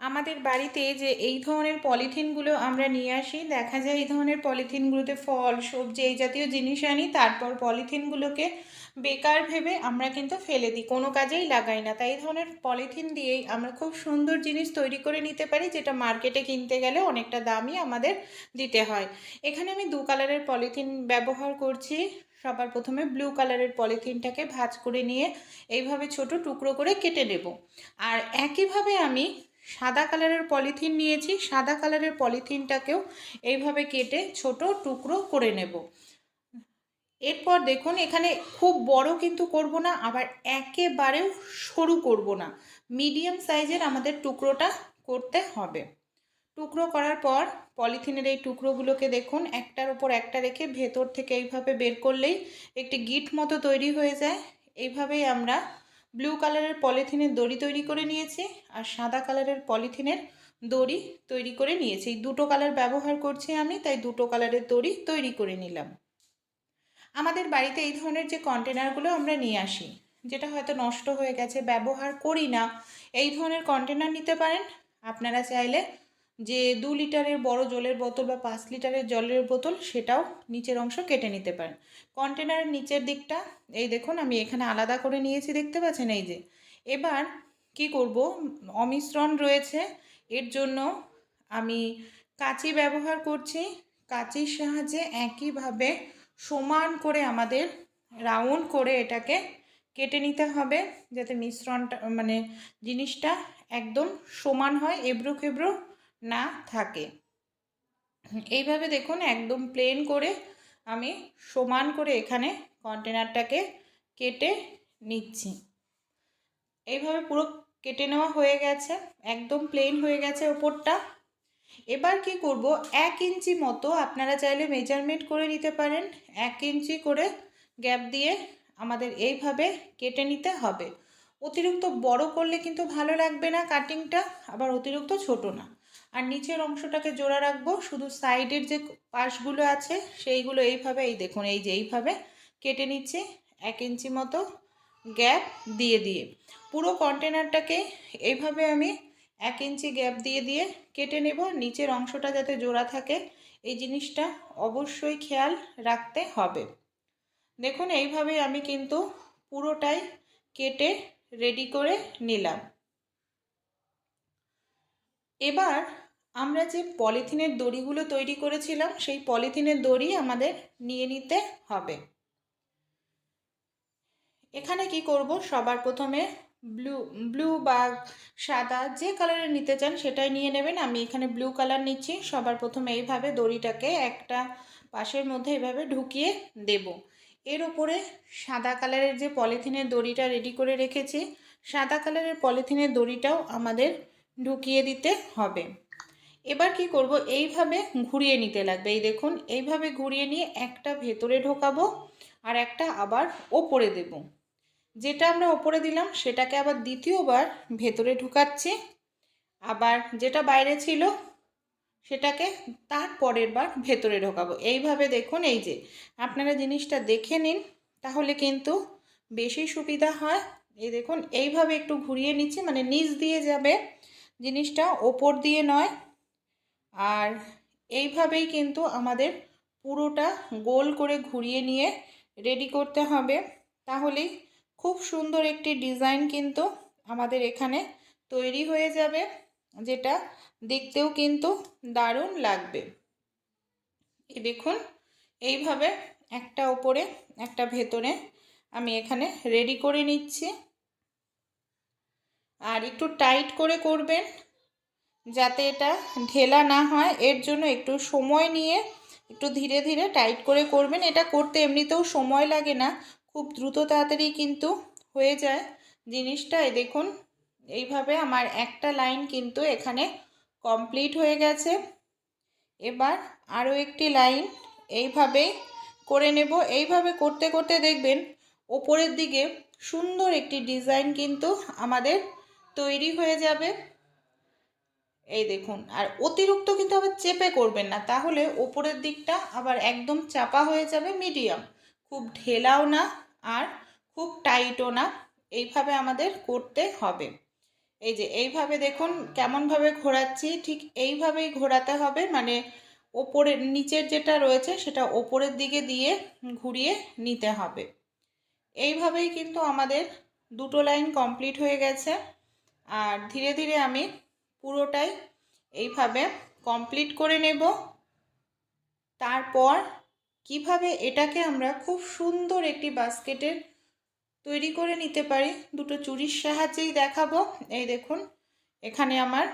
আমাদের বাড়িতে যে এই ধরনের পলিথিনগুলো আমরা নিয়ে আসি, দেখা যায় এই ধরনের পলিথিনগুলোতে ফল সবজি এই জাতীয় জিনিস আনি, তারপর পলিথিনগুলোকে বেকার ভেবে আমরা কিন্তু ফেলে দিই, কোনো কাজেই লাগাই না। তাই এই ধরনের পলিথিন দিয়েই আমরা খুব সুন্দর জিনিস তৈরি করে নিতে পারি, যেটা মার্কেটে কিনতে গেলে অনেকটা দামই আমাদের দিতে হয়। এখানে আমি 2 কালারের পলিথিন ব্যবহার করছি। সবার প্রথমে ব্লু কালারের পলিথিনটাকে ভাঁজ করে নিয়ে এইভাবে ছোট টুকরো করে কেটে নেব। আর একইভাবে আমি সাদা কালারের পলিথিন নিয়েছি, সাদা কালারের পলিথিনটাকেও এইভাবে কেটে ছোট টুকরো করে নেব। এরপর দেখুন, এখানে খুব বড় কিন্তু করব না, আবার একেবারেও সরু করব না, মিডিয়াম সাইজের আমাদের টুকরোটা করতে হবে। টুকরো করার পর পলিথিনের এই টুকরোগুলোকে দেখুন একটার উপর একটা রেখে ভেতর থেকে এইভাবে বের করলেই একটি গিঁট মতো তৈরি হয়ে যায়। এইভাবেই আমরা ব্লু কালারের পলিথিনের দড়ি তৈরি করে নিয়েছি আর সাদা কালারের পলিথিনের দড়ি তৈরি করে নিয়েছি। দুটো কালার ব্যবহার করছি আমি, তাই দুটো কালারের দড়ি তৈরি করে নিলাম। আমাদের বাড়িতে এই ধরনের যে কন্টেনারগুলো আমরা নিয়ে আসি, যেটা হয়তো নষ্ট হয়ে গেছে, ব্যবহার করি না, এই ধরনের কন্টেনার নিতে পারেন। আপনারা চাইলে যে 2 লিটারের বড় জলের বোতল বা 5 লিটারের জলের বোতল, সেটাও নিচের অংশ কেটে নিতে পারেন। কন্টেনারের নিচের দিকটা এই দেখুন আমি এখানে আলাদা করে নিয়েছি, দেখতে পাচ্ছেন এই যে। এবার কি করব, অমিশ্রণ রয়েছে, এর জন্য আমি কাঁচি ব্যবহার করছি। কাঁচির সাহায্যে একইভাবে সমান করে আমাদের রাউন্ড করে এটাকে কেটে নিতে হবে, যাতে মিশ্রণটা মানে জিনিসটা একদম সমান হয়, এবড়ো খেবড়ো না থাকে। এইভাবে দেখুন একদম প্লেন করে আমি সমান করে এখানে কন্টেনারটাকে কেটে নিচ্ছি। এইভাবে পুরো কেটে নেওয়া হয়ে গেছে, একদম প্লেন হয়ে গেছে ওপরটা। এবার কি করব, 1 ইঞ্চি মতো আপনারা চাইলে মেজারমেন্ট করে নিতে পারেন। 1 ইঞ্চি করে গ্যাপ দিয়ে আমাদের এইভাবে কেটে নিতে হবে। অতিরিক্ত বড় করলে কিন্তু ভালো লাগবে না কাটিংটা, আবার অতিরিক্ত ছোট না। আর নিচের অংশটাকে জোড়া রাখবো, শুধু সাইডের যে পাশগুলো আছে সেইগুলো এইভাবে, এই দেখুন এই যে এইভাবে কেটে নিচ্ছি 1 ইঞ্চি মতো গ্যাপ দিয়ে দিয়ে। পুরো কন্টেনারটাকে এইভাবে আমি 1 ইঞ্চি গ্যাপ দিয়ে দিয়ে কেটে নেব। নিচের অংশটা যাতে জোড়া থাকে, এই জিনিসটা অবশ্যই খেয়াল রাখতে হবে। দেখুন এইভাবে আমি কিন্তু পুরোটাই কেটে রেডি করে নিলাম। এবার আমরা যে পলিথিনের দড়িগুলো তৈরি করেছিলাম, সেই পলিথিনের দড়ি আমাদের নিয়ে নিতে হবে। এখানে কি করব, সবার প্রথমে ব্লু বা সাদা যে কালারের নিতে চান সেটাই নিয়ে নেবেন। আমি এখানে ব্লু কালার নিচ্ছি। সবার প্রথমে এইভাবে দড়িটাকে একটা পাশের মধ্যে এভাবে ঢুকিয়ে দেব। এর উপরে সাদা কালারের যে পলিথিনের দড়িটা রেডি করে রেখেছি, সাদা কালারের পলিথিনের দড়িটাও আমাদের ঢুকিয়ে দিতে হবে। এবার কি করব, এইভাবে ঘুরিয়ে নিতে লাগবে। এই দেখুন এইভাবে ঘুরিয়ে নিয়ে একটা ভেতরে ঢোকাবো আর একটা আবার ওপরে দেব। যেটা আমরা ওপরে দিলাম সেটাকে আবার দ্বিতীয়বার ভেতরে ঢুকাচ্ছি, আবার যেটা বাইরে ছিল সেটাকে তার পরের বার ভেতরে ঢোকাবো। এইভাবে দেখুন, এই যে আপনারা জিনিসটা দেখে নিন, তাহলে কিন্তু বেশি সুবিধা হয়। এই দেখুন এইভাবে একটু ঘুরিয়ে নিচ্ছি, মানে নিচ দিয়ে যাবে জিনিসটা, ওপর দিয়ে নয়। আর এইভাবেই কিন্তু আমাদের পুরোটা গোল করে ঘুরিয়ে নিয়ে রেডি করতে হবে, তাহলেই খুব সুন্দর একটি ডিজাইন কিন্তু আমাদের এখানে তৈরি হয়ে যাবে, যেটা দেখতেও কিন্তু দারুণ লাগবে। এই দেখুন এইভাবে একটা ওপরে একটা ভেতরে আমি এখানে রেডি করে নিচ্ছি। আর একটু টাইট করে করবেন যাতে এটা ঢেলা না হয়, এর জন্য একটু সময় নিয়ে একটু ধীরে ধীরে টাইট করে করবেন। এটা করতে এমনিতেও সময় লাগে না, খুব দ্রুত তাড়াতাড়ি কিন্তু হয়ে যায় জিনিসটা। এই দেখুন এইভাবে আমার একটা লাইন কিন্তু এখানে কমপ্লিট হয়ে গেছে। এবার আরও একটি লাইন এইভাবেই করে নেব। এইভাবে করতে করতে দেখবেন ওপরের দিকে সুন্দর একটি ডিজাইন কিন্তু আমাদের তৈরি হয়ে যাবে। এই দেখুন, আর অতিরিক্ত কিন্তু আবার চেপে করবেন না, তাহলে ওপরের দিকটা আবার একদম চাপা হয়ে যাবে। মিডিয়াম, খুব ঢেলাও না আর খুব টাইটও না, এইভাবে আমাদের করতে হবে। এই যে এইভাবে দেখুন কেমনভাবে ঘোরাচ্ছি, ঠিক এইভাবেই ঘোরাতে হবে, মানে ওপরের নিচের যেটা রয়েছে সেটা ওপরের দিকে দিয়ে ঘুরিয়ে নিতে হবে। এইভাবেই কিন্তু আমাদের দুটো লাইন কমপ্লিট হয়ে গেছে। আর ধীরে ধীরে আমি পুরোটাই এইভাবে কমপ্লিট করে নেব। তারপর কিভাবে এটাকে আমরা খুব সুন্দর একটি বাস্কেটের তৈরি করে নিতে পারি দুটো চুড়ির সাহায্যেই দেখাবো। এই দেখুন এখানে আমার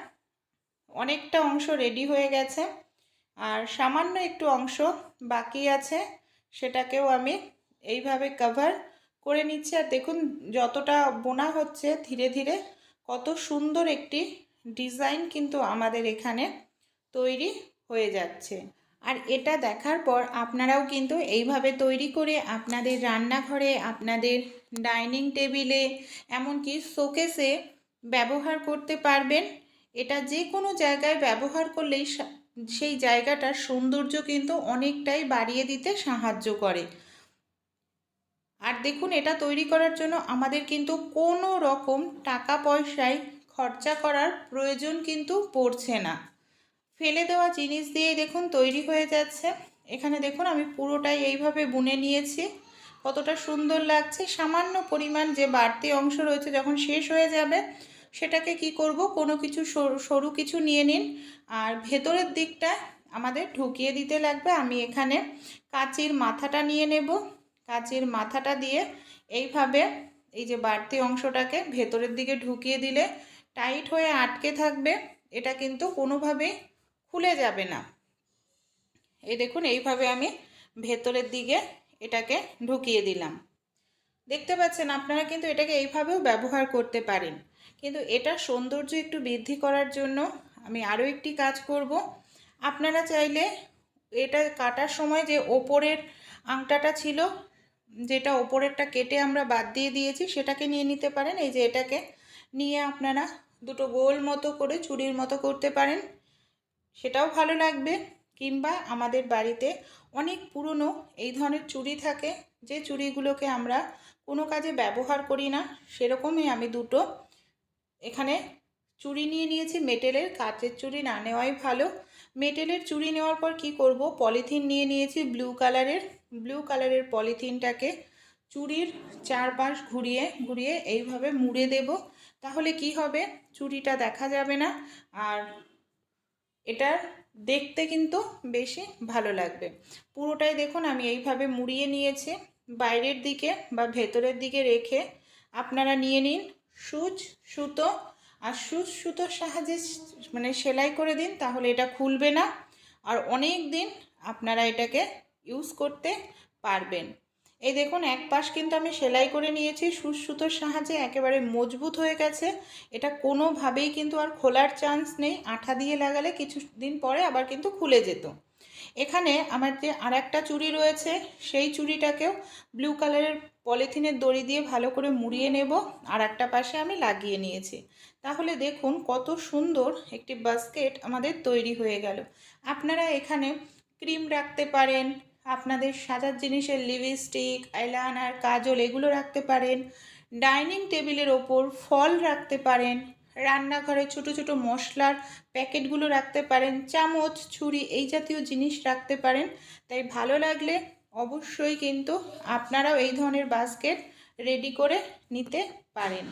অনেকটা অংশ রেডি হয়ে গেছে, আর সামান্য একটু অংশ বাকি আছে, সেটাকেও আমি এইভাবে কভার করে নিচ্ছি। আর দেখুন যতটা বোনা হচ্ছে ধীরে ধীরে কত সুন্দর একটি ডিজাইন কিন্তু আমাদের এখানে তৈরি হয়ে যাচ্ছে। আর এটা দেখার পর আপনারাও কিন্তু এইভাবে তৈরি করে আপনাদের রান্নাঘরে, আপনাদের ডাইনিং টেবিলে, এমনকি শোকেসে ব্যবহার করতে পারবেন। এটা যে কোনো জায়গায় ব্যবহার করলেই সেই জায়গাটার সৌন্দর্য কিন্তু অনেকটাই বাড়িয়ে দিতে সাহায্য করে। আর দেখুন এটা তৈরি করার জন্য আমাদের কিন্তু কোনো রকম টাকা পয়সায় খরচা করার প্রয়োজন কিন্তু পড়ছে না। ফেলে দেওয়া জিনিস দিয়েই দেখুন তৈরি হয়ে যাচ্ছে। এখানে দেখুন আমি পুরোটাই এইভাবে বুনে নিয়েছি, কতটা সুন্দর লাগছে। সামান্য পরিমাণ যে বাড়তি অংশ রয়েছে যখন শেষ হয়ে যাবে সেটাকে কি করব, কোনো কিছু সরু কিছু নিয়ে নিন, আর ভেতরের দিকটা আমাদের ঢুকিয়ে দিতে লাগবে। আমি এখানে কাঁচির মাথাটা নিয়ে নেব। কাঁচির মাথাটা দিয়ে এইভাবে এই যে বাড়তি অংশটাকে ভেতরের দিকে ঢুকিয়ে দিলে টাইট হয়ে আটকে থাকবে, এটা কিন্তু কোনোভাবেই খুলে যাবে না। এই দেখুন এইভাবে আমি ভেতরের দিকে এটাকে ঢুকিয়ে দিলাম। দেখতে পাচ্ছেন আপনারা কিন্তু এটাকে এইভাবেও ব্যবহার করতে পারেন। কিন্তু এটা সৌন্দর্য একটু বৃদ্ধি করার জন্য আমি আরও একটি কাজ করব। আপনারা চাইলে এটা কাটার সময় যে ওপরের আংটাটা ছিল, যেটা ওপরেরটা কেটে আমরা বাদ দিয়ে দিয়েছি, সেটাকে নিয়ে নিতে পারেন। এই যে এটাকে নিয়ে আপনারা দুটো গোল মতো করে চুড়ির মতো করতে পারেন, সেটাও ভালো লাগবে। কিংবা আমাদের বাড়িতে অনেক পুরনো এই ধরনের চুড়ি থাকে, যে চুড়িগুলোকে আমরা কোনো কাজে ব্যবহার করি না, সেরকমই আমি দুটো এখানে চুড়ি নিয়ে নিয়েছি। মেটেলের, কাচের চুড়ি না নেওয়াই ভালো। মেটেলের চুড়ি নেওয়ার পর কি করব, পলিথিন নিয়ে নিয়েছি ব্লু কালারের পলিথিনটাকে চুড়ির চারপাশ ঘুরিয়ে ঘুরিয়ে এইভাবে মুড়ে দেব। তাহলে কি হবে, চুড়িটা দেখা যাবে না, আর এটা দেখতে কিন্তু বেশি ভালো লাগবে। পুরোটাই দেখুন আমি এইভাবে মুড়িয়ে নিয়েছি। বাইরের দিকে বা ভেতরের দিকে রেখে আপনারা নিয়ে নিন সুচ সুতো, আর সুতোর সাহায্যে মানে সেলাই করে দিন, তাহলে এটা খুলবে না, আর অনেক দিন আপনারা এটাকে ইউজ করতে পারবেন। এই দেখুন এক পাশ কিন্তু আমি সেলাই করে নিয়েছি সুতোর সাহায্যে, একেবারে মজবুত হয়ে গেছে। এটা কোনোভাবেই কিন্তু আর খোলার চান্স নেই, আঠা দিয়ে লাগালে কিছুদিন পরে আবার কিন্তু খুলে যেত। এখানে আমার যে আর একটা চুড়ি রয়েছে, সেই চুড়িটাকেও ব্লু কালারের পলিথিনের দড়ি দিয়ে ভালো করে মুড়িয়ে নেব, আর একটা পাশে আমি লাগিয়ে নিয়েছি। তাহলে দেখুন কত সুন্দর একটি বাস্কেট আমাদের তৈরি হয়ে গেল। আপনারা এখানে ক্রিম রাখতে পারেন, আপনাদের সাজার জিনিসের লিপস্টিক, আইলাইনার, কাজল এগুলো রাখতে পারেন, ডাইনিং টেবিলের ওপর ফল রাখতে পারেন, রান্নাঘরে ছোটো ছোটো মশলার প্যাকেটগুলো রাখতে পারেন, চামচ, ছুরি এই জাতীয় জিনিস রাখতে পারেন। তাই ভালো লাগলে অবশ্যই কিন্তু আপনারাও এই ধরনের বাস্কেট রেডি করে নিতে পারেন।